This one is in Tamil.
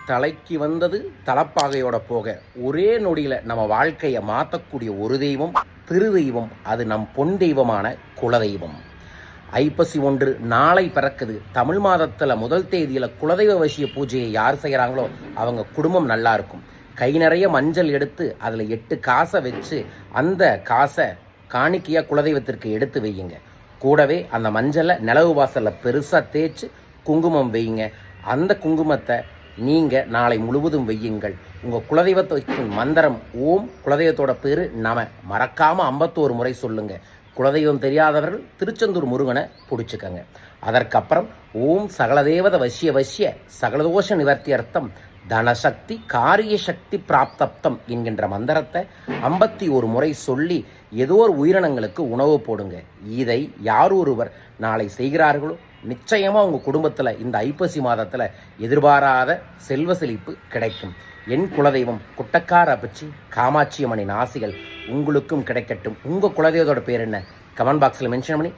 தலைக்கு வந்தது தலப்பாகையோட போக ஒரே நொடியில் நம்ம வாழ்க்கையை மாற்றக்கூடிய ஒரு தெய்வம் திருதெய்வம். அது நம் பொன் தெய்வமான குலதெய்வம். ஐப்பசி 1 நாளை பிறக்குது. தமிழ் மாதத்தில் முதல் தேதியில் குலதெய்வ வசிய பூஜையை யார் செய்கிறாங்களோ அவங்க குடும்பம் நல்லா இருக்கும். கை நிறைய மஞ்சள் எடுத்து அதில் 8 காசை வச்சு அந்த காசை காணிக்கையாக குலதெய்வத்திற்கு எடுத்து வையுங்க. கூடவே அந்த மஞ்சளை நிலவு வாசலில் பெருசாக தேய்ச்சி குங்குமம் வையுங்க. அந்த குங்குமத்தை நீங்கள் நாளை முழுவதும் வையுங்கள். உங்கள் குலதெய்வத்தின் மந்திரம் ஓம், குலதெய்வத்தோட பேர் நம. மறக்காமல் 51 முறை சொல்லுங்கள். குலதெய்வம் தெரியாதவர்கள் திருச்செந்தூர் முருகனை பிடிச்சிக்கங்க. அதற்கப்புறம் ஓம் சகலதேவத வசிய வசிய சகலதோஷ நிவர்த்தி அர்த்தம் தனசக்தி காரிய சக்தி பிராப்தப்தம் என்கின்ற மந்திரத்தை 51 முறை சொல்லி ஏதோ ஒரு உயிரினங்களுக்கு உணவு போடுங்க. இதை யார் ஒருவர் நாளை செய்கிறார்களோ நிச்சயமாக உங்கள் குடும்பத்தில் இந்த ஐப்பசி மாதத்தில் எதிர்பாராத செல்வ செழிப்பு கிடைக்கும். என் குலதெய்வம் குட்டக்கார அப்பச்சி காமாட்சி அம்மனின் ஆசிகள் உங்களுக்கும் கிடைக்கட்டும். உங்கள் குலதெய்வத்தோட பேர் என்ன? கமெண்ட் பாக்ஸில் மென்ஷன் பண்ணி